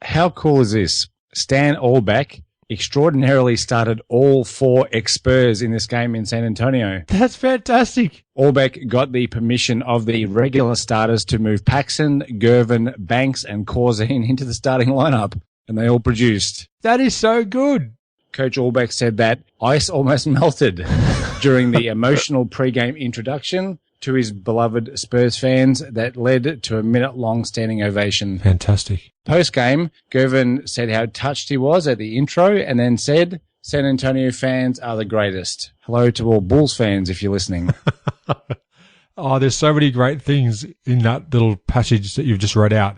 How cool is this? Stan Albeck extraordinarily started all 4 ex-Spurs in this game in San Antonio. That's fantastic. Albeck got the permission of the regular starters to move Paxson, Gervin, Banks, and Corzine into the starting lineup, and they all produced. That is so good. Coach Albeck said that ice almost melted during the emotional pre-game introduction to his beloved Spurs fans that led to a minute-long standing ovation. Fantastic. Post-game, Gervin said how touched he was at the intro and then said, San Antonio fans are the greatest. Hello to all Bulls fans if you're listening. Oh, there's so many great things in that little passage that you've just read out.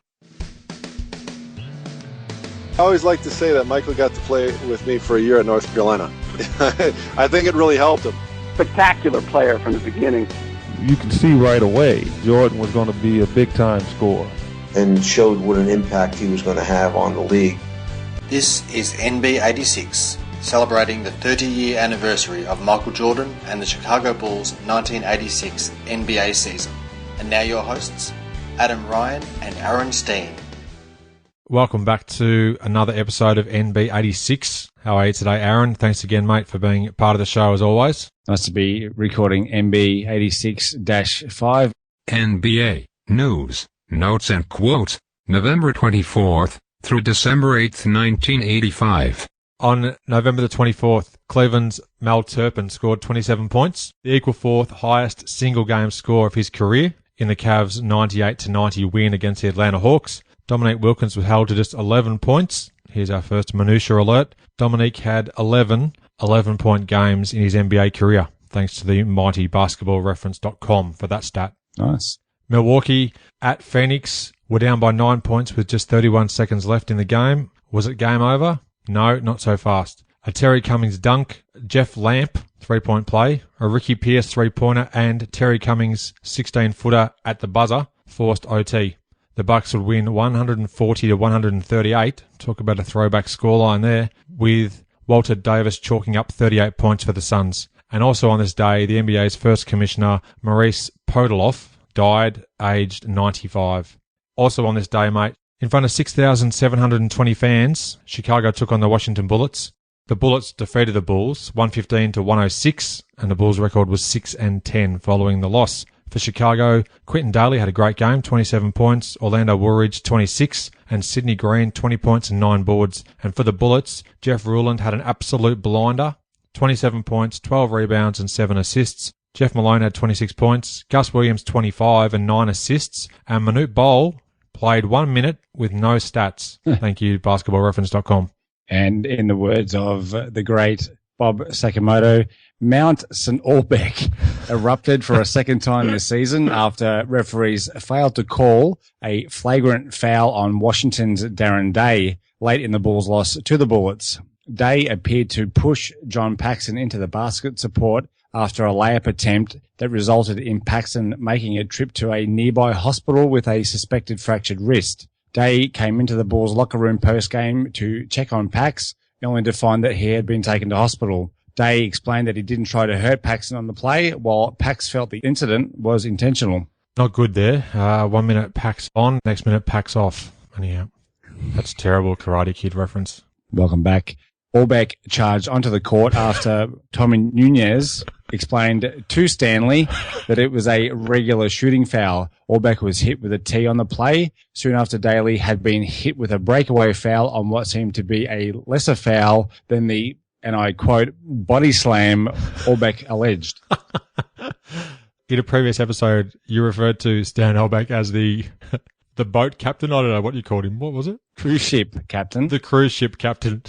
I always like to say that Michael got to play with me for a year at North Carolina. I think it really helped him. Spectacular player from the beginning. You can see right away Jordan was going to be a big-time scorer. And showed what an impact he was going to have on the league. This is NB86, celebrating the 30-year anniversary of Michael Jordan and the Chicago Bulls' 1986 NBA season. And now your hosts, Adam Ryan and Aaron Steen. Welcome back to another episode of NB86. How are you today, Aaron? Thanks again, mate, for being part of the show as always. Nice to be recording NB86-5. NBA News, Notes and Quotes, November 24th through December 8th, 1985. On November the 24th, Cleveland's Mel Turpin scored 27 points, the equal 4th highest single-game score of his career in the Cavs' 98-90 win against the Atlanta Hawks. Dominique Wilkins was held to just 11 points. Here's our first minutiae alert. Dominique had 11 11-point games in his NBA career, thanks to the mighty basketballreference.com for that stat. Nice. Milwaukee at Phoenix were down by 9 points with just 31 seconds left in the game. Was it game over? No, not so fast. A Terry Cummings dunk, Jeff Lamp, 3-point play, a Ricky Pierce 3-pointer, and Terry Cummings 16-footer at the buzzer forced OT. The Bucks would win 140-138. Talk about a throwback scoreline there, with Walter Davis chalking up 38 points for the Suns. And also on this day, the NBA's first commissioner, Maurice Podoloff, died aged 95. Also on this day, mate, in front of 6,720 fans, Chicago took on the Washington Bullets. The Bullets defeated the Bulls 115-106, and the Bulls' record was 6-10 following the loss. For Chicago, Quintin Dailey had a great game, 27 points, Orlando Woolridge 26, and Sidney Green 20 points and 9 boards. And for the Bullets, Jeff Ruland had an absolute blinder, 27 points, 12 rebounds and 7 assists. Jeff Malone had 26 points, Gus Williams 25 and 9 assists, and Manute Bol played 1 minute with no stats. Thank you, basketballreference.com. And in the words of the great Bob Sakamoto, Mount St. Albeck erupted for a second time this season after referees failed to call a flagrant foul on Washington's Darren Daye late in the Bulls' loss to the Bullets. Daye appeared to push John Paxson into the basket support after a layup attempt that resulted in Paxson making a trip to a nearby hospital with a suspected fractured wrist. Daye came into the Bulls' locker room post-game to check on Pax, only to find that he had been taken to hospital. Daye explained that he didn't try to hurt Paxson on the play, while Pax felt the incident was intentional. Not good there. 1 minute Pax on, next minute Pax off. Anyhow, that's terrible Karate Kid reference. Welcome back. Albeck charged onto the court after Tommy Nunez explained to Stanley that it was a regular shooting foul. Albeck was hit with a tee on the play soon after Dailey had been hit with a breakaway foul on what seemed to be a lesser foul than the, and I quote, body slam Albeck alleged. In a previous episode, you referred to Stan Albeck as the boat captain. I don't know what you called him. What was it? Cruise ship captain. The cruise ship captain,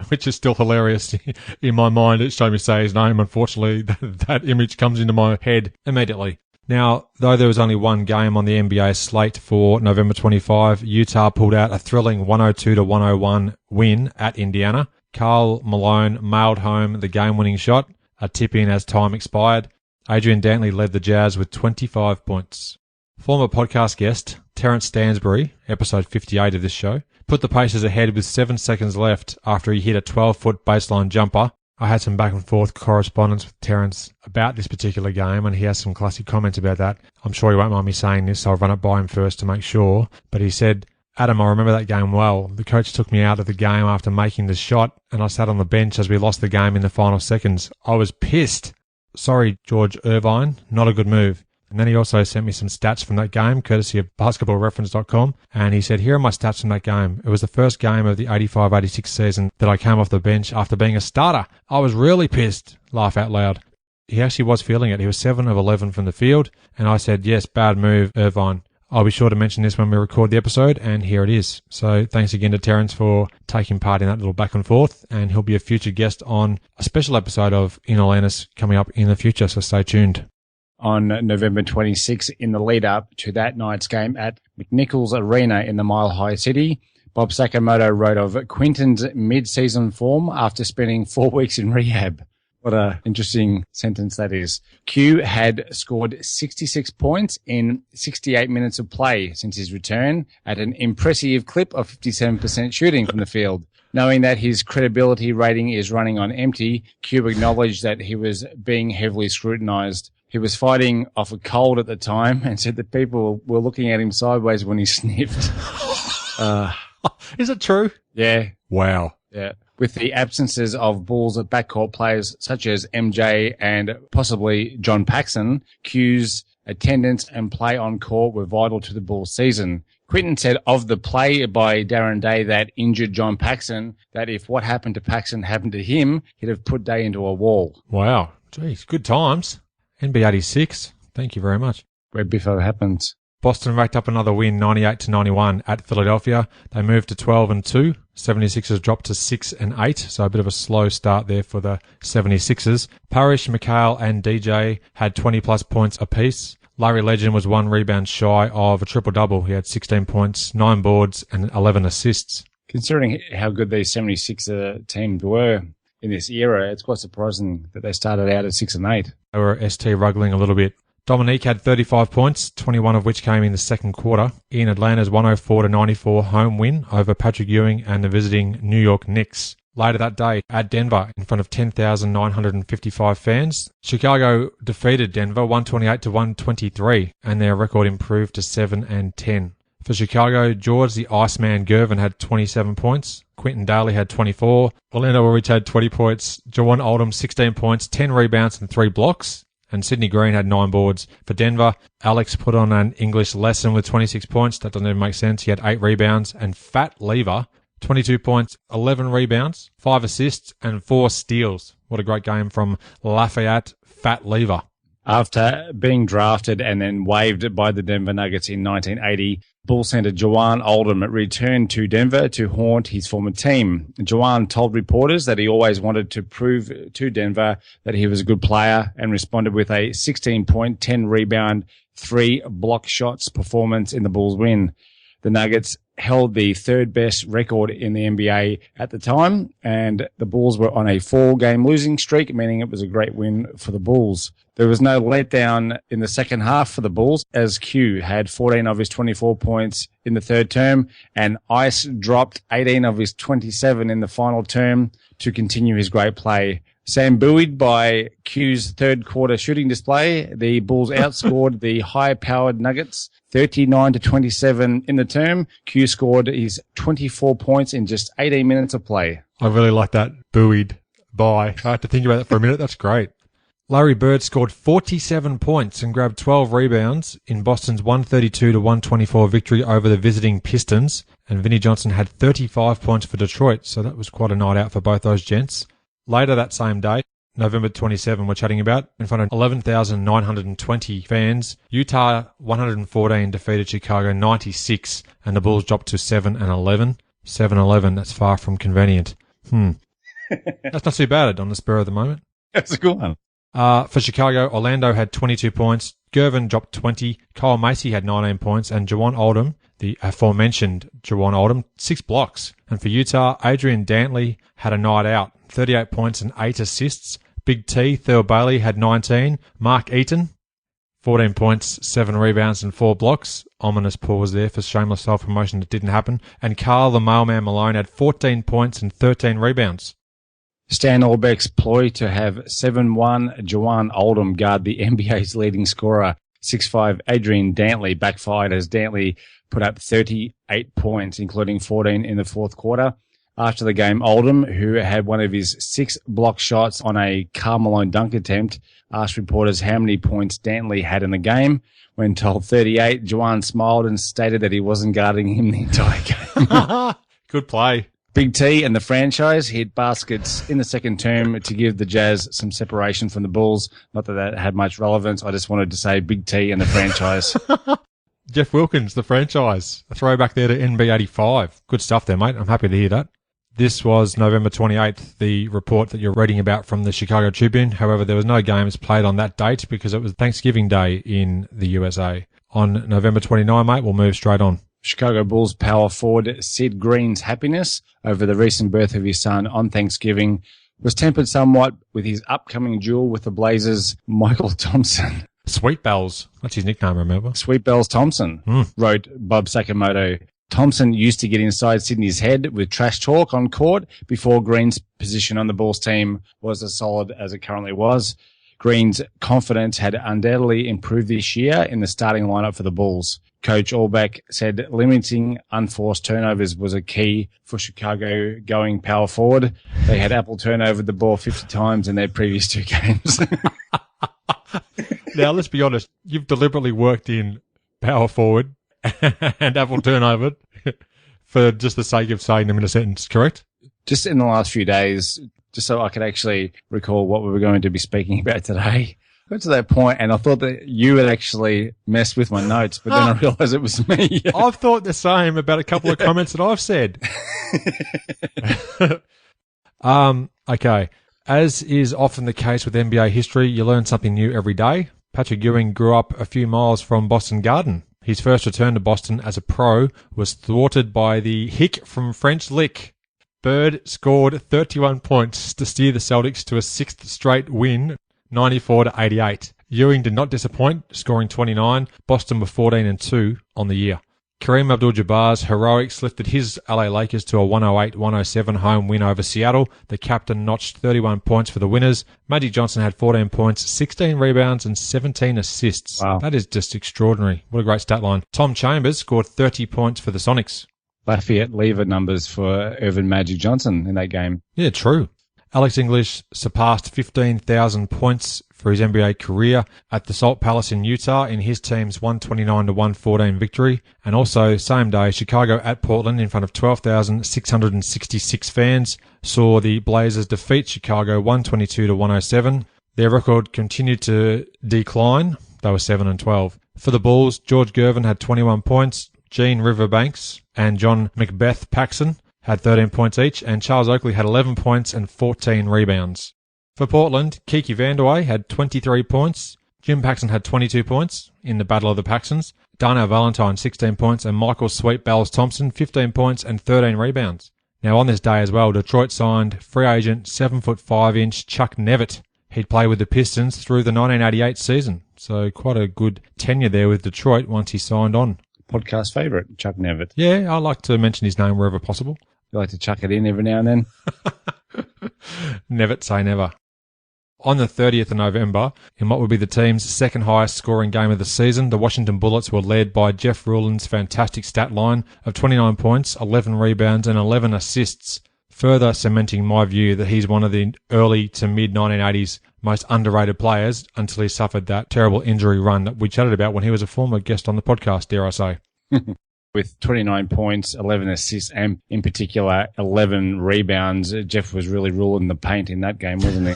which is still hilarious in my mind. Each time you say his name, unfortunately, that image comes into my head immediately. Now, though there was only one game on the NBA slate for November 25, Utah pulled out a thrilling 102-101 win at Indiana. Karl Malone mailed home the game-winning shot, a tip-in as time expired. Adrian Dantley led the Jazz with 25 points. Former podcast guest Terrence Stansbury, episode 58 of this show, put the Pacers ahead with 7 seconds left after he hit a 12-foot baseline jumper. I had some back and forth correspondence with Terrence about this particular game, and he has some classic comments about that. I'm sure he won't mind me saying this, so I'll run it by him first to make sure. But he said, Adam, I remember that game well. The coach took me out of the game after making the shot, and I sat on the bench as we lost the game in the final seconds. I was pissed. Sorry, George Irvine, not a good move. And then he also sent me some stats from that game, courtesy of basketballreference.com, and he said, here are my stats from that game. It was the first game of the 85-86 season that I came off the bench after being a starter. I was really pissed. Laugh out loud. He actually was feeling it. He was 7 of 11 from the field, and I said, yes, bad move, Irvine. I'll be sure to mention this when we record the episode, and here it is. So thanks again to Terence for taking part in that little back and forth, and he'll be a future guest on a special episode of In Atlantis coming up in the future, so stay tuned. On November 26, in the lead-up to that night's game at McNichols Arena in the Mile High City, Bob Sakamoto wrote of Quintin's mid-season form after spending 4 weeks in rehab. What a interesting sentence that is. Q had scored 66 points in 68 minutes of play since his return at an impressive clip of 57% shooting from the field. Knowing that his credibility rating is running on empty, Q acknowledged that he was being heavily scrutinized. He was fighting off a cold at the time and said that people were looking at him sideways when he sniffed. Is it true? Yeah. Wow. Yeah. With the absences of Bulls backcourt players such as MJ and possibly John Paxson, Q's attendance and play on court were vital to the Bulls season. Quintin said of the play by Darren Daye that injured John Paxson, that if what happened to Paxson happened to him, he'd have put Daye into a wall. Wow. Jeez, good times. NB86, thank you very much. Where Biffo happens. Boston racked up another win, 98-91 at Philadelphia. They moved to 12-2. 76ers dropped to 6-8, so a bit of a slow start there for the 76ers. Parrish, McHale and DJ had 20-plus points apiece. Larry Legend was 1 rebound shy of a triple-double. He had 16 points, 9 boards and 11 assists. Considering how good these 76er teams were in this era, it's quite surprising that they started out at 6-8. They were ST ruggling a little bit. Dominique had 35 points, 21 of which came in the second quarter, in Atlanta's 104-94 home win over Patrick Ewing and the visiting New York Knicks. Later that day, at Denver, in front of 10,955 fans, Chicago defeated Denver 128-123, and their record improved to 7-10. For Chicago, George the Iceman Gervin had 27 points, Quintin Dailey had 24, Orlando Ulrich had 20 points, Jawan Oldham 16 points, 10 rebounds and 3 blocks, and Sidney Green had 9 boards. For Denver, Alex put on an English lesson with 26 points. That doesn't even make sense. He had 8 rebounds. And Fat Lever, 22 points, 11 rebounds, 5 assists, and 4 steals. What a great game from Lafayette Fat Lever. After being drafted and then waived by the Denver Nuggets in 1980, Bull center Jawan Oldham returned to Denver to haunt his former team. Jawan told reporters that he always wanted to prove to Denver that he was a good player and responded with a 16-point, 10-rebound, 3 block shots performance in the Bulls' win. The Nuggets held the third best record in the NBA at the time, and the Bulls were on a 4-game losing streak, meaning it was a great win for the Bulls. There was no letdown in the second half for the Bulls, as Q had 14 of his 24 points in the third term, and Ice dropped 18 of his 27 in the final term to continue his great play. Sam buoyed by Q's third quarter shooting display, the Bulls outscored the high-powered Nuggets 39-27 in the term. Q scored his 24 points in just 18 minutes of play. I really like that, buoyed by. I had to think about that for a minute. That's great. Larry Bird scored 47 points and grabbed 12 rebounds in Boston's 132-124 victory over the visiting Pistons. And Vinnie Johnson had 35 points for Detroit, so that was quite a night out for both those gents. Later that same day, November 27, we're chatting about, in front of 11,920 fans, Utah 114 defeated Chicago 96, and the Bulls dropped to 7-11. 7-11, that's far from convenient. That's not too bad on the spur of the moment. That's a good one. For Chicago, Orlando had 22 points, Gervin dropped 20, Kyle Macy had 19 points, and Jawan Oldham, the aforementioned Jawan Oldham, 6 blocks. And for Utah, Adrian Dantley had a night out, 38 points and 8 assists. Big T, Thurl Bailey, had 19. Mark Eaton, 14 points, 7 rebounds and 4 blocks. Ominous pause there for shameless self-promotion that didn't happen. And Carl the Mailman Malone had 14 points and 13 rebounds. Stan Orbeck's ploy to have 7-1 Jawan Oldham guard the NBA's leading scorer NB86-5 Adrian Dailey backfired as Dailey put up 38 points, including 14 in the fourth quarter. After the game, Oldham, who had one of his 6 block shots on a Karl Malone dunk attempt, asked reporters how many points Dailey had in the game. When told 38, Juwan smiled and stated that he wasn't guarding him the entire game. Good play. Big T and the franchise hit baskets in the second term to give the Jazz some separation from the Bulls. Not that that had much relevance. I just wanted to say Big T and the franchise. Jeff Wilkins, the franchise. A throwback there to NB85. Good stuff there, mate. I'm happy to hear that. This was November 28th, the report that you're reading about from the Chicago Tribune. However, there was no games played on that date because it was Thanksgiving Day in the USA. On November 29, mate, we'll move straight on. Chicago Bulls power forward Sid Green's happiness over the recent birth of his son on Thanksgiving was tempered somewhat with his upcoming duel with the Blazers' Michael Thompson. Sweet Bells. That's his nickname, remember? Sweet Bells Thompson, wrote Bob Sakamoto. Thompson used to get inside Sydney's head with trash talk on court before Green's position on the Bulls team was as solid as it currently was. Green's confidence had undoubtedly improved this year in the starting lineup for the Bulls. Coach Allback said limiting unforced turnovers was a key for Chicago going power forward. They had Apple turnover the ball 50 times in their previous 2 games. Now, let's be honest. You've deliberately worked in power forward and Apple turnover for just the sake of saying them in a sentence, correct? Just in the last few days, just so I could actually recall what we were going to be speaking about today. I got to that point and I thought that you had actually messed with my notes, but then I realized it was me. I've thought the same about a couple of comments that I've said. Okay. As is often the case with NBA history, you learn something new every day. Patrick Ewing grew up a few miles from Boston Garden. His first return to Boston as a pro was thwarted by the hick from French Lick. Bird scored 31 points to steer the Celtics to a 6th straight win, 94-88. Ewing did not disappoint, scoring 29. Boston were 14-2 on the year. Kareem Abdul-Jabbar's heroics lifted his LA Lakers to a 108-107 home win over Seattle. The captain notched 31 points for the winners. Magic Johnson had 14 points, 16 rebounds, and 17 assists. Wow. That is just extraordinary. What a great stat line. Tom Chambers scored 30 points for the Sonics. Lafayette lever numbers for Irvin Magic Johnson in that game. Yeah, true. Alex English surpassed 15,000 points for his NBA career at the Salt Palace in Utah in his team's 129-114 victory. And also, same day, Chicago at Portland in front of 12,666 fans saw the Blazers defeat Chicago 122-107. Their record continued to decline. They were 7-12. For the Bulls, George Gervin had 21 points, Gene Riverbanks and John Macbeth Paxson had 13 points each, and Charles Oakley had 11 points and 14 rebounds. For Portland, Kiki Vandeweghe had 23 points, Jim Paxson had 22 points in the Battle of the Paxsons, Darnell Valentine 16 points, and Michael Sweet Bells Thompson 15 points and 13 rebounds. Now on this day as well, Detroit signed free agent 7'5" Chuck Nevitt. He'd play with the Pistons through the 1988 season, so quite a good tenure there with Detroit once he signed on. Podcast favourite, Chuck Nevitt. Yeah, I like to mention his name wherever possible. You like to chuck it in every now and then? Never say never. On the 30th of November, in what would be the team's second highest scoring game of the season, the Washington Bullets were led by Jeff Ruland's fantastic stat line of 29 points, 11 rebounds and 11 assists, further cementing my view that he's one of the early to mid-1980s most underrated players until he suffered that terrible injury run that we chatted about when he was a former guest on the podcast, dare I say. With 29 points, 11 assists, and in particular 11 rebounds, Jeff was really ruling the paint in that game, wasn't he?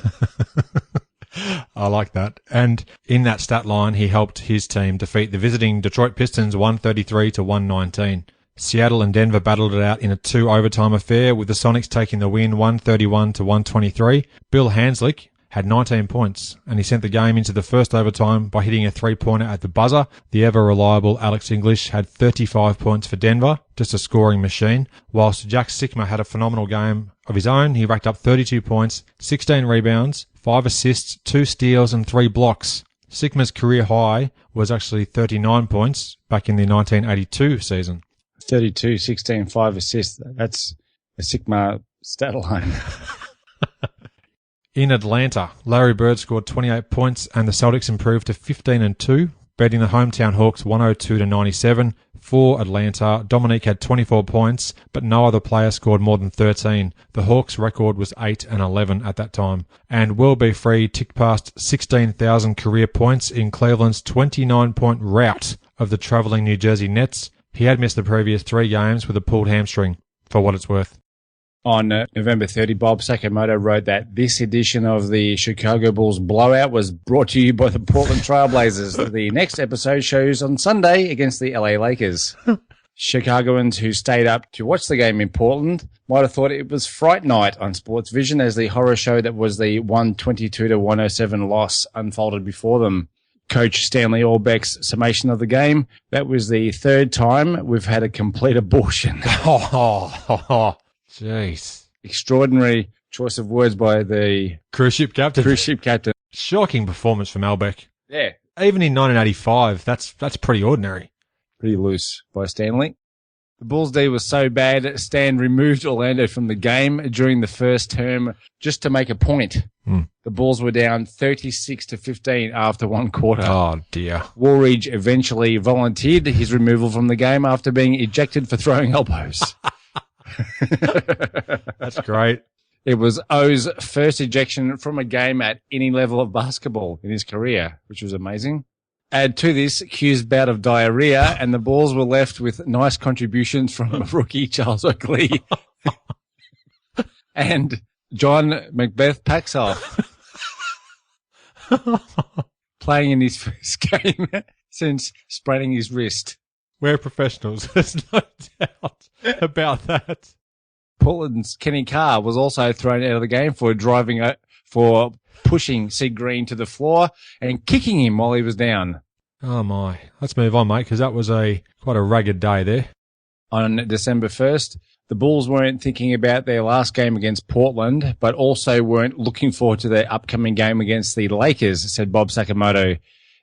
I like that. And in that stat line, he helped his team defeat the visiting Detroit Pistons 133-119. Seattle and Denver battled it out in a 2-overtime affair, with the Sonics taking the win 131-123. Bill Hanslick had 19 points, and he sent the game into the first overtime by hitting a three-pointer at the buzzer. The ever-reliable Alex English had 35 points for Denver, just a scoring machine, whilst Jack Sikma had a phenomenal game of his own. He racked up 32 points, 16 rebounds, 5 assists, 2 steals, and 3 blocks. Sikma's career high was actually 39 points back in the 1982 season. 32, 16, 5 assists. That's a Sikma stat line. In Atlanta, Larry Bird scored 28 points and the Celtics improved to 15-2. beating the hometown Hawks 102-97. For Atlanta, Dominique had 24 points, but no other player scored more than 13. The Hawks' record was 8-11 at that time. And Will Be Free ticked past 16,000 career points in Cleveland's 29-point rout of the travelling New Jersey Nets. He had missed the previous 3 games with a pulled hamstring, for what it's worth. On November 30, Bob Sakamoto wrote that this edition of the Chicago Bulls blowout was brought to you by the Portland Trailblazers. The next episode shows on Sunday against the LA Lakers. Chicagoans who stayed up to watch the game in Portland might have thought it was Fright Night on Sports Vision as the horror show that was the 122-107 loss unfolded before them. Coach Stanley Orbeck's summation of the game, that was the 3rd time we've had a complete abortion. Jeez. Extraordinary choice of words by the Cruise ship captain. Shocking performance from Albeck. Yeah. Even in 1985, that's pretty ordinary. Pretty loose by Stanley. The Bulls' D was so bad, Stan removed Orlando from the game during the first term just to make a point. The Bulls were down 36-15 after 1 quarter. Oh, dear. Woolridge eventually volunteered his removal from the game after being ejected for throwing elbows. That's great. It was O's first ejection from a game at any level of basketball in his career, which was amazing. Add to this Q's bout of diarrhea, and the Bulls were left with nice contributions from rookie Charles Oakley and John Macbeth Paxson, playing in his first game since spraining his wrist. We're professionals. There's no doubt about that. Portland's Kenny Carr was also thrown out of the game for pushing Sid Green to the floor and kicking him while he was down. Oh my. Let's move on, mate, because that was quite a rugged day there. On December 1st, the Bulls weren't thinking about their last game against Portland, but also weren't looking forward to their upcoming game against the Lakers, said Bob Sakamoto.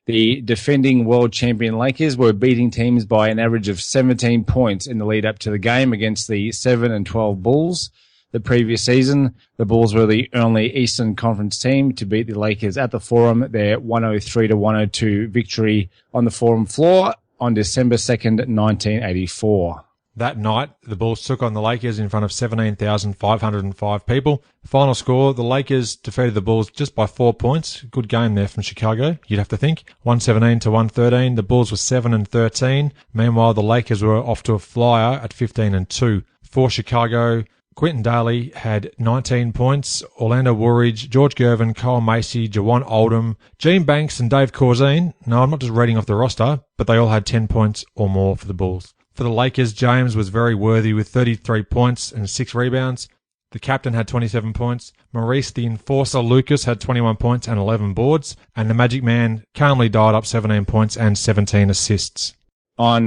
The defending world champion Lakers were beating teams by an average of 17 points in the lead up to the game against the 7-12 Bulls. The previous season, the Bulls were the only Eastern Conference team to beat the Lakers at the Forum, their 103-102 victory on the Forum floor on December 2nd, 1984. That night, the Bulls took on the Lakers in front of 17,505 people. Final score, the Lakers defeated the Bulls just by 4 points. Good game there from Chicago, you'd have to think. 117-113. The Bulls were 7-13. Meanwhile, the Lakers were off to a flyer at 15-2. For Chicago, Quintin Dailey had 19 points. Orlando Woolridge, George Gervin, Kyle Macy, Jawan Oldham, Gene Banks and Dave Corzine. No, I'm not just reading off the roster, but they all had 10 points or more for the Bulls. For the Lakers, James was very worthy with 33 points and 6 rebounds. The captain had 27 points. Maurice the Enforcer Lucas had 21 points and 11 boards. And the Magic Man calmly dialed up 17 points and 17 assists. On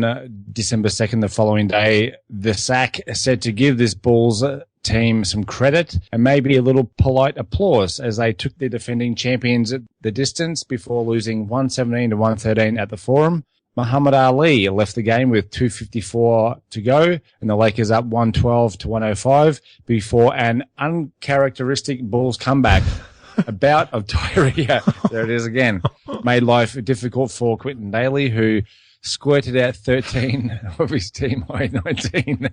December 2nd, the following day, the SAC said to give this Bulls team some credit and maybe a little polite applause as they took the defending champions at the distance before losing 117-113 at the Forum. Muhammad Ali left the game with 2:54 to go, and the Lakers up 112-105 before an uncharacteristic Bulls comeback. A bout of diarrhea, there it is again, made life difficult for Quintin Dailey, who squirted out 13 of his team high 19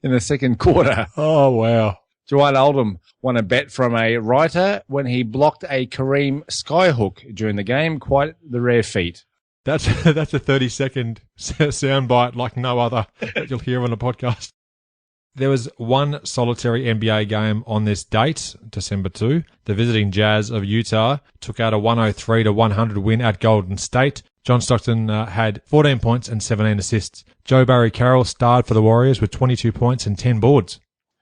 in the second quarter. Oh, wow. Dwight Oldham won a bet from a writer when he blocked a Kareem skyhook during the game. Quite the rare feat. That's a 30-second soundbite like no other that you'll hear on a podcast. There was one solitary NBA game on this date, December 2. The visiting Jazz of Utah took out a 103-100 win at Golden State. John Stockton had 14 points and 17 assists. Joe Barry Carroll starred for the Warriors with 22 points and 10 boards.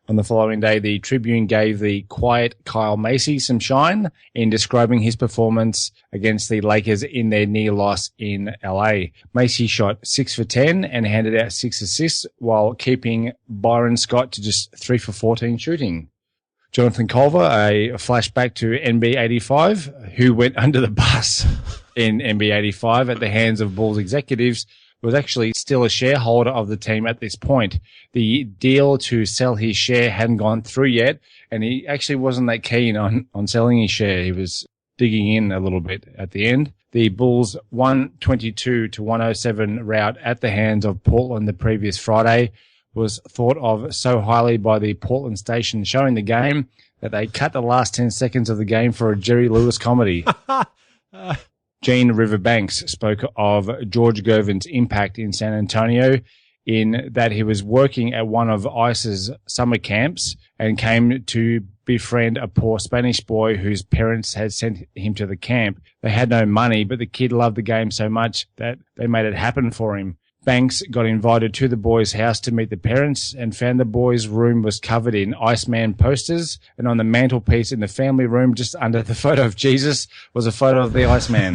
On the following day, the Tribune gave the quiet Kyle Macy some shine in describing his performance against the Lakers in their near loss in LA. Macy shot 6 for 10 and handed out 6 assists while keeping Byron Scott to just 3 for 14 shooting. Jonathan Culver, a flashback to NB85, who went under the bus in NB85 at the hands of Bulls executives, was actually still a shareholder of the team at this point. The deal to sell his share hadn't gone through yet, and he actually wasn't that keen on selling his share. He was digging in a little bit at the end. The Bulls' 122-107 rout at the hands of Portland the previous Friday was thought of so highly by the Portland station showing the game that they cut the last 10 seconds of the game for a Jerry Lewis comedy. Gene Riverbanks spoke of George Gervin's impact in San Antonio in that he was working at one of ICE's summer camps and came to befriend a poor Spanish boy whose parents had sent him to the camp. They had no money, but the kid loved the game so much that they made it happen for him. Banks got invited to the boy's house to meet the parents and found the boy's room was covered in Iceman posters, and on the mantelpiece in the family room just under the photo of Jesus was a photo of the Iceman.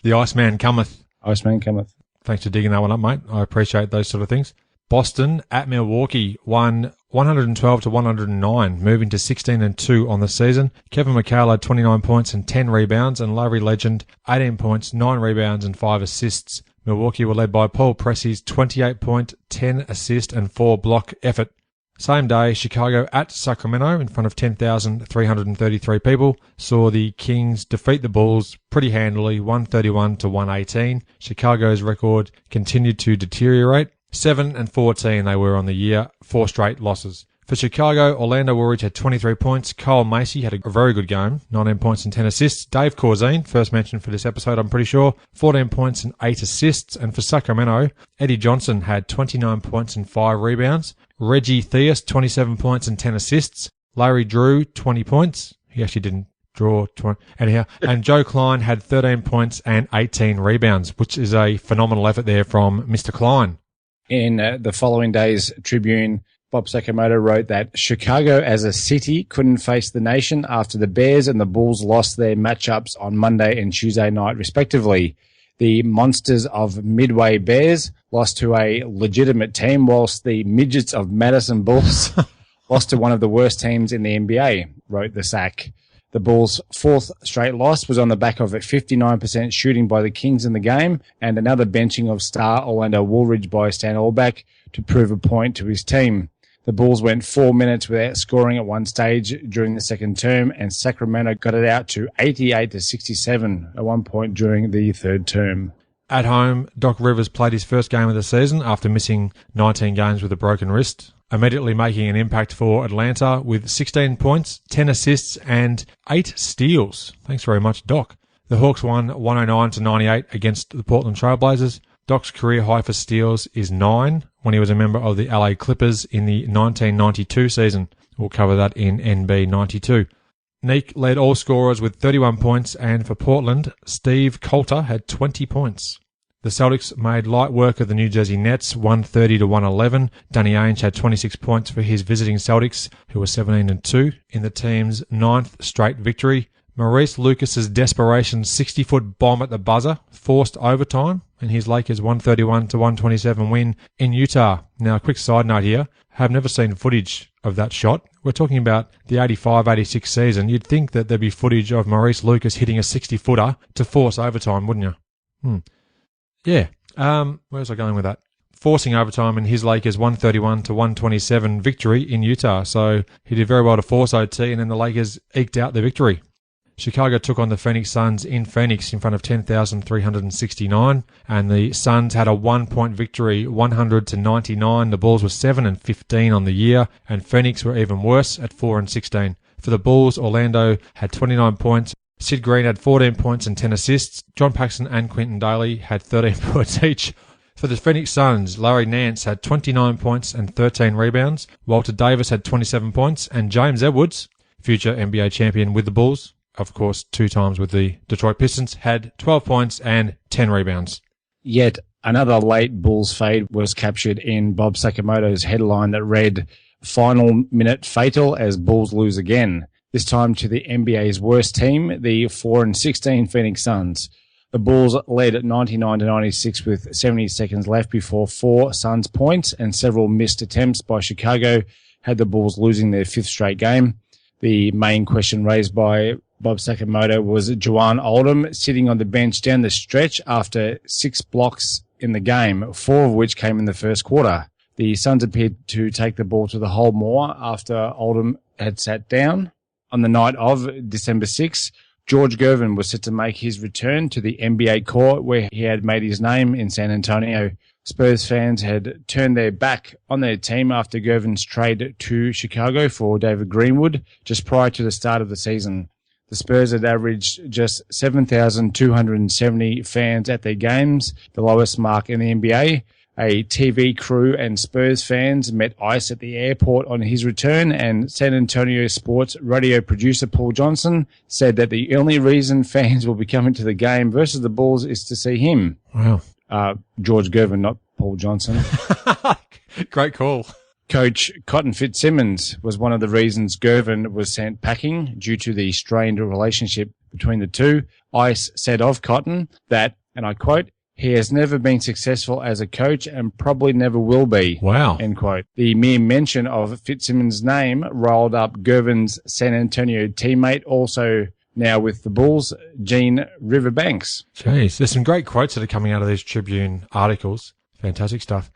The Iceman cometh. Iceman cometh. Thanks for digging that one up, mate. I appreciate those sort of things. Boston at Milwaukee won 112-109, moving to 16-2 on the season. Kevin McHale had 29 points and 10 rebounds, and Larry Legend 18 points, 9 rebounds, and 5 assists. Milwaukee were led by Paul Pressey's 28-point, 10 assist, and 4 block effort. Same day, Chicago at Sacramento in front of 10,333 people saw the Kings defeat the Bulls pretty handily, 131-118. Chicago's record continued to deteriorate. 7-14 they were on the year, 4 straight losses. For Chicago, Orlando Woolridge had 23 points. Kyle Macy had a very good game, 19 points and 10 assists. Dave Corzine, first mentioned for this episode, I'm pretty sure, 14 points and 8 assists. And for Sacramento, Eddie Johnson had 29 points and 5 rebounds. Reggie Theus, 27 points and 10 assists. Larry Drew, 20 points. He actually didn't draw 20. Anyhow, and Joe Klein had 13 points and 18 rebounds, which is a phenomenal effort there from Mr. Klein. In the following day's Tribune, Bob Sakamoto wrote that Chicago as a city couldn't face the nation after the Bears and the Bulls lost their matchups on Monday and Tuesday night, respectively. The monsters of Midway Bears lost to a legitimate team, whilst the midgets of Madison Bulls lost to one of the worst teams in the NBA, wrote the Sack. The Bulls' fourth straight loss was on the back of a 59% shooting by the Kings in the game and another benching of star Orlando Woolridge by Stan Albeck to prove a point to his team. The Bulls went 4 minutes without scoring at one stage during the second term, and Sacramento got it out to 88-67 at one point during the third term. At home, Doc Rivers played his first game of the season after missing 19 games with a broken wrist, immediately making an impact for Atlanta with 16 points, 10 assists, and 8 steals. Thanks very much, Doc. The Hawks won 109-98 against the Portland Trailblazers. Doc's career high for steals is 9 when he was a member of the LA Clippers in the 1992 season. We'll cover that in NB92. Neek led all scorers with 31 points, and for Portland, Steve Coulter had 20 points. The Celtics made light work of the New Jersey Nets, 130-111. Danny Ainge had 26 points for his visiting Celtics, who were 17-2, in the team's 9th straight victory. Maurice Lucas's desperation 60-foot bomb at the buzzer forced overtime in his Lakers 131-127 win in Utah. Now, a quick side note here. I have never seen footage of that shot. We're talking about the 85-86 season. You'd think that there'd be footage of Maurice Lucas hitting a 60-footer to force overtime, wouldn't you? Yeah. Where was I going with that? Forcing overtime in his Lakers 131-127 victory in Utah. So he did very well to force OT, and then the Lakers eked out the victory. Chicago took on the Phoenix Suns in Phoenix in front of 10,369, and the Suns had a 1-point victory, 100-99. The Bulls were 7-15 on the year, and Phoenix were even worse at 4-16. For the Bulls, Orlando had 29 points. Sid Green had 14 points and 10 assists. John Paxson and Quintin Dailey had 13 points each. For the Phoenix Suns, Larry Nance had 29 points and 13 rebounds. Walter Davis had 27 points, and James Edwards, future NBA champion with the Bulls, of course 2 times with the Detroit Pistons, had 12 points and 10 rebounds. Yet another late Bulls fade was captured in Bob Sakamoto's headline that read, "Final minute fatal as Bulls lose again." This time to the NBA's worst team, the 4-16 Phoenix Suns. The Bulls led at 99-96 with 70 seconds left before 4 Suns points and several missed attempts by Chicago had the Bulls losing their 5th straight game. The main question raised by Bob Sakamoto was Juwan Oldham sitting on the bench down the stretch after 6 blocks in the game, 4 of which came in the first quarter. The Suns appeared to take the ball to the hole more after Oldham had sat down. On the night of December 6, George Gervin was set to make his return to the NBA court where he had made his name in San Antonio. Spurs fans had turned their back on their team after Gervin's trade to Chicago for David Greenwood just prior to the start of the season. The Spurs had averaged just 7,270 fans at their games, the lowest mark in the NBA. A TV crew and Spurs fans met Ice at the airport on his return, and San Antonio sports radio producer Paul Johnson said that the only reason fans will be coming to the game versus the Bulls is to see him. Wow. George Gervin, not Paul Johnson. Great call. Coach Quintin Fitzsimmons was one of the reasons Gervin was sent packing due to the strained relationship between the two. Ice said of Quintin that, and I quote, "He has never been successful as a coach and probably never will be." Wow. End quote. The mere mention of Fitzsimmons' name rolled up Gervin's San Antonio teammate, also now with the Bulls, Gene Riverbanks. Jeez, there's some great quotes that are coming out of these Tribune articles. Fantastic stuff.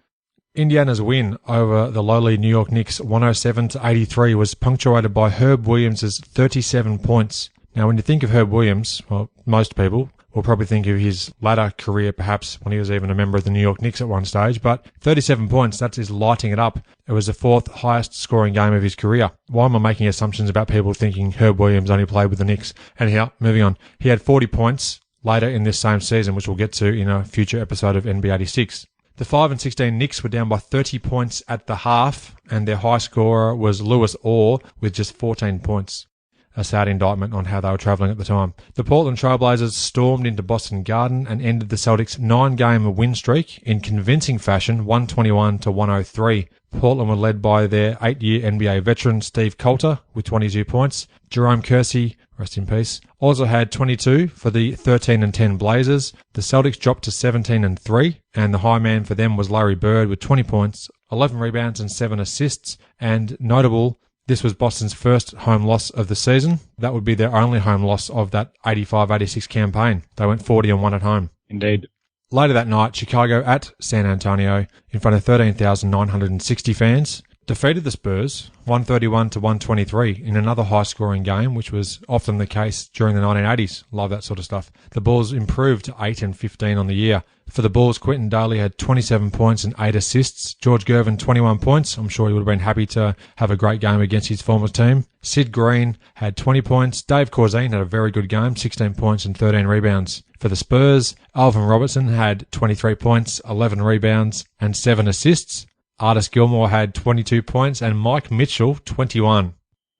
Indiana's win over the lowly New York Knicks 107-83 was punctuated by Herb Williams' 37 points. Now, when you think of Herb Williams, well, most people will probably think of his latter career perhaps when he was even a member of the New York Knicks at one stage, but 37 points, that's his lighting it up. It was the fourth highest scoring game of his career. Why am I making assumptions about people thinking Herb Williams only played with the Knicks? Anyhow, moving on. He had 40 points later in this same season, which we'll get to in a future episode of NB86. The 5-16 Knicks were down by 30 points at the half, and their high scorer was Lewis Orr with just 14 points. A sad indictment on how they were travelling at the time. The Portland Trailblazers stormed into Boston Garden and ended the Celtics' 9-game win streak in convincing fashion, 121-103. Portland were led by their 8-year NBA veteran Steve Coulter with 22 points. Jerome Kersey, rest in peace, also had 22 for the 13-10 Blazers. The Celtics dropped to 17-3, and the high man for them was Larry Bird with 20 points, 11 rebounds and 7 assists. And notable, this was Boston's first home loss of the season. That would be their only home loss of that 85-86 campaign. They went 40-1 at home. Indeed. Later that night, Chicago at San Antonio, in front of 13,960 fans, defeated the Spurs 131-123 in another high-scoring game, which was often the case during the 1980s. Love that sort of stuff. The Bulls improved to 8-15 on the year. For the Bulls, Quintin Dailey had 27 points and 8 assists. George Gervin, 21 points. I'm sure he would have been happy to have a great game against his former team. Sid Green had 20 points. Dave Corzine had a very good game, 16 points and 13 rebounds. For the Spurs, Alvin Robertson had 23 points, 11 rebounds and 7 assists. Artis Gilmore had 22 points and Mike Mitchell 21.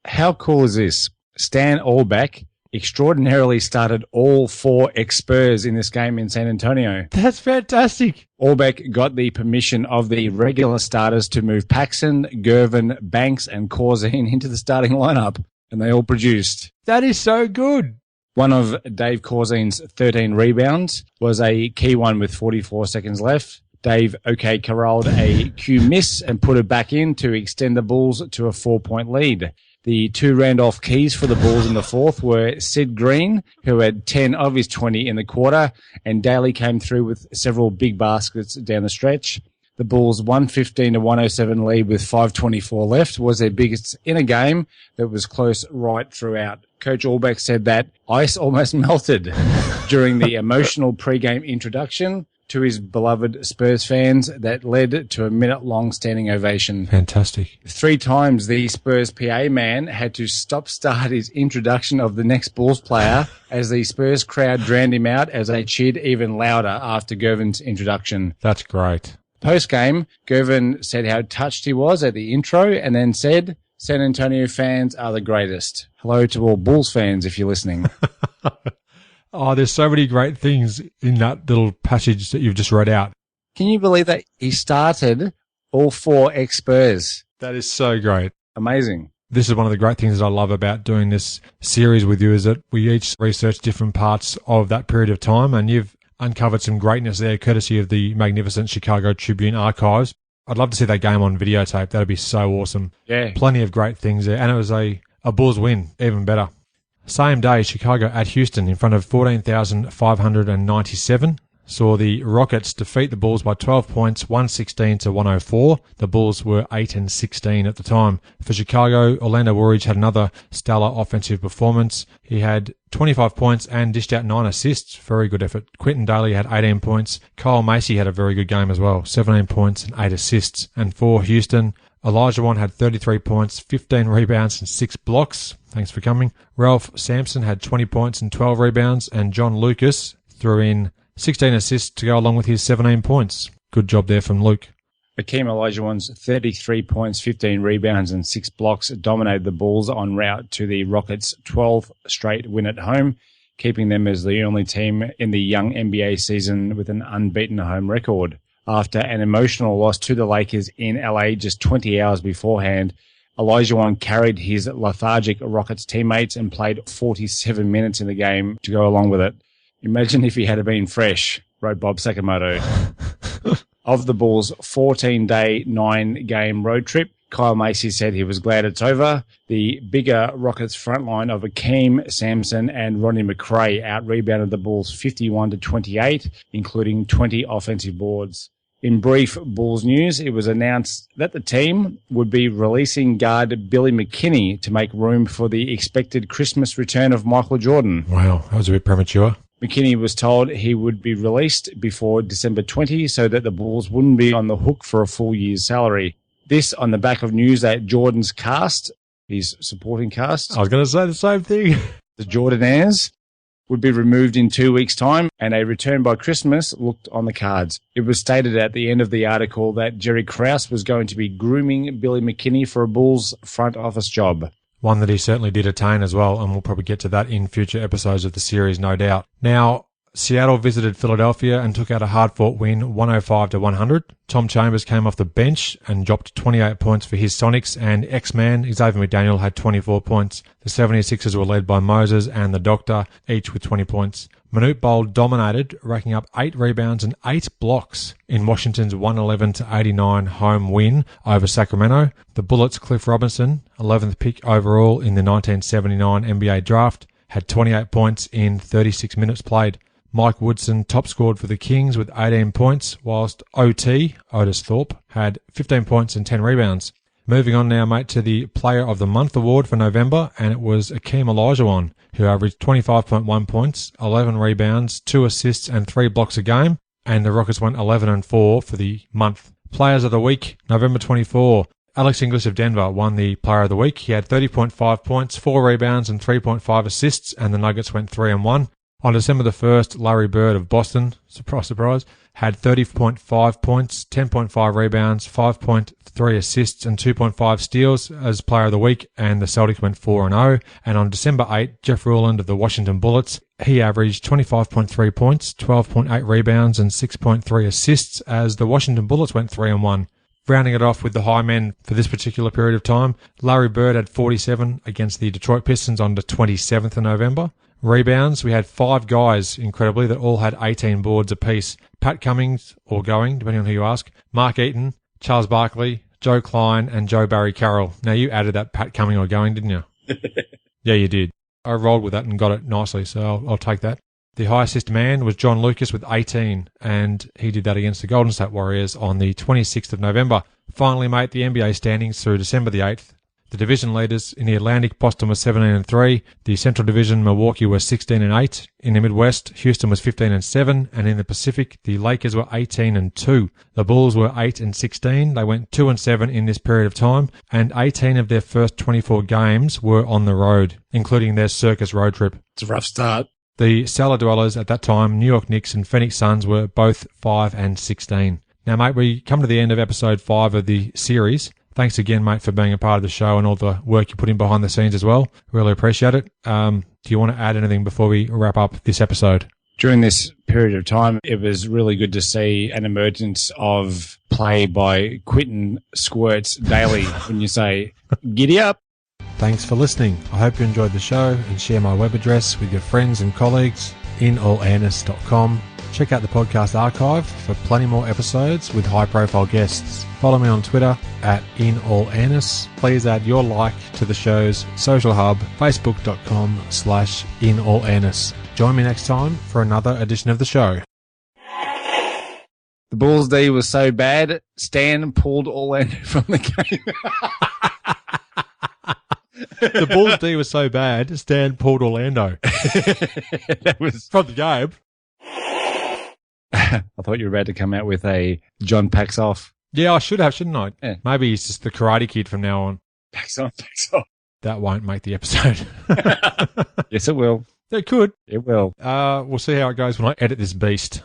How cool is this? Stan Albeck extraordinarily started all 4 ex-Spurs in this game in San Antonio. That's fantastic. Albeck got the permission of the regular starters to move Paxson, Gervin, Banks and Corzine into the starting lineup, and they all produced. That is so good. One of Dave Corzine's 13 rebounds was a key one with 44 seconds left. Dave corralled a cue miss and put it back in to extend the Bulls to a 4-point lead. The 2 Randolph keys for the Bulls in the fourth were Sid Green, who had 10 of his 20 in the quarter, and Dailey came through with several big baskets down the stretch. The Bulls' 115-107 lead with 5:24 left was their biggest in a game that was close right throughout. Coach Albeck said that ice almost melted during the emotional pre-game introduction to his beloved Spurs fans that led to a minute-long standing ovation. Fantastic. 3 times the Spurs PA man had to stop-start his introduction of the next Bulls player as the Spurs crowd drowned him out as they cheered even louder after Gervin's introduction. That's great. Post-game, Gervin said how touched he was at the intro and then said, "San Antonio fans are the greatest." Hello to all Bulls fans if you're listening. Oh, there's so many great things in that little passage that you've just read out. Can you believe that he started all 4 ex-Spurs? That is so great. Amazing. This is one of the great things that I love about doing this series with you is that we each research different parts of that period of time, and you've uncovered some greatness there courtesy of the magnificent Chicago Tribune archives. I'd love to see that game on videotape. That'd be so awesome. Yeah. Plenty of great things there. And it was a Bulls win, even better. Same day, Chicago at Houston in front of 14,597. saw the Rockets defeat the Bulls by 12 points, 116 to 104. The Bulls were 8-16 at the time. For Chicago, Orlando Woolridge had another stellar offensive performance. He had 25 points and dished out 9 assists. Very good effort. Quintin Dailey had 18 points. Kyle Macy had a very good game as well, 17 points and 8 assists. And for Houston, Olajuwon had 33 points, 15 rebounds and 6 blocks. Thanks for coming. Ralph Sampson had 20 points and 12 rebounds, and John Lucas threw in 16 assists to go along with his 17 points. Good job there from Luke. Hakeem Olajuwon's 33 points, 15 rebounds and 6 blocks dominated the Bulls en route to the Rockets' 12th straight win at home, keeping them as the only team in the young NBA season with an unbeaten home record. After an emotional loss to the Lakers in LA just 20 hours beforehand, Olajuwon carried his lethargic Rockets teammates and played 47 minutes in the game to go along with it. Imagine if he had been fresh, wrote Bob Sakamoto. Of the Bulls' 14-day, 9-game road trip, Kyle Macy said he was glad it's over. The bigger Rockets frontline of Hakeem, Sampson and Rodney McRae out-rebounded the Bulls 51-28, including 20 offensive boards. In brief Bulls news, it was announced that the team would be releasing guard Billy McKinney to make room for the expected Christmas return of Michael Jordan. Wow, that was a bit premature. McKinney was told he would be released before December 20 so that the Bulls wouldn't be on the hook for a full year's salary. This on the back of news that Jordan's cast, his supporting cast, I was going to say the same thing. The Jordanaires, would be removed in 2 weeks' time, and a return by Christmas looked on the cards. It was stated at the end of the article that Jerry Krause was going to be grooming Billy McKinney for a Bulls front office job. One that he certainly did attain as well, and we'll probably get to that in future episodes of the series, no doubt. Now, Seattle visited Philadelphia and took out a hard-fought win, 105-100. Tom Chambers came off the bench and dropped 28 points for his Sonics, and X-Man Xavier McDaniel had 24 points. The 76ers were led by Moses and the Doctor, each with 20 points. Manute Bol dominated, racking up 8 rebounds and 8 blocks in Washington's 111-89 home win over Sacramento. The Bullets' Cliff Robinson, 11th pick overall in the 1979 NBA draft, had 28 points in 36 minutes played. Mike Woodson top scored for the Kings with 18 points, whilst OT, Otis Thorpe, had 15 points and 10 rebounds. Moving on now, mate, to the Player of the Month award for November, and it was Hakeem Olajuwon, who averaged 25.1 points, 11 rebounds, 2 assists and 3 blocks a game, and the Rockets went 11-4 for the month. Players of the Week, November 24. Alex English of Denver won the Player of the Week. He had 30.5 points, 4 rebounds and 3.5 assists, and the Nuggets went 3-1. On December the 1st, Larry Bird of Boston, surprise, surprise, had 30.5 points, 10.5 rebounds, 5.3 assists and 2.5 steals as Player of the Week, and the Celtics went 4-0. And on December 8, Jeff Ruland of the Washington Bullets, he averaged 25.3 points, 12.8 rebounds and 6.3 assists as the Washington Bullets went 3-1. Rounding it off with the high men for this particular period of time, Larry Bird had 47 against the Detroit Pistons on the 27th of November. Rebounds, we had 5 guys, incredibly, that all had 18 boards apiece. Pat Cummings, or Going, depending on who you ask, Mark Eaton, Charles Barkley, Joe Klein, and Joe Barry Carroll. Now, you added that Pat Cumming or Going, didn't you? Yeah, you did. I rolled with that and got it nicely, so I'll take that. The high assist man was John Lucas with 18, and he did that against the Golden State Warriors on the 26th of November. Finally, mate, the NBA standings through December the 8th. The division leaders in the Atlantic, Boston was 17-3. The Central Division, Milwaukee was 16-8. In the Midwest, Houston was 15-7, and in the Pacific, the Lakers were 18-2. The Bulls were 8-16. They went 2-7 in this period of time, and 18 of their first 24 games were on the road, including their circus road trip. It's a rough start. The cellar dwellers at that time, New York Knicks and Phoenix Suns, were both 5-16. Now, mate, we come to the end of episode 5 of the series. Thanks again, mate, for being a part of the show and all the work you put in behind the scenes as well. Really appreciate it. Do you want to add anything before we wrap up this episode? During this period of time, it was really good to see an emergence of play by Quintin Squirts Dailey when you say, giddy up. Thanks for listening. I hope you enjoyed the show and share my web address with your friends and colleagues, inallairness.com. Check out the podcast archive for plenty more episodes with high-profile guests. Follow me on Twitter at inallairness. Please add your like to the show's social hub, facebook.com/inallairness. Join me next time for another edition of the show. The Bulls D was so bad, Stan pulled Orlando from the game. The Bulls D was so bad, Stan pulled Orlando. That was From the game. I thought you were about to come out with a John Paxson. Yeah, I should have, shouldn't I? Yeah. Maybe he's just the Karate Kid from now on. Paxson. That won't make the episode. Yes, it will. It could. It will. We'll see how it goes when I edit this beast.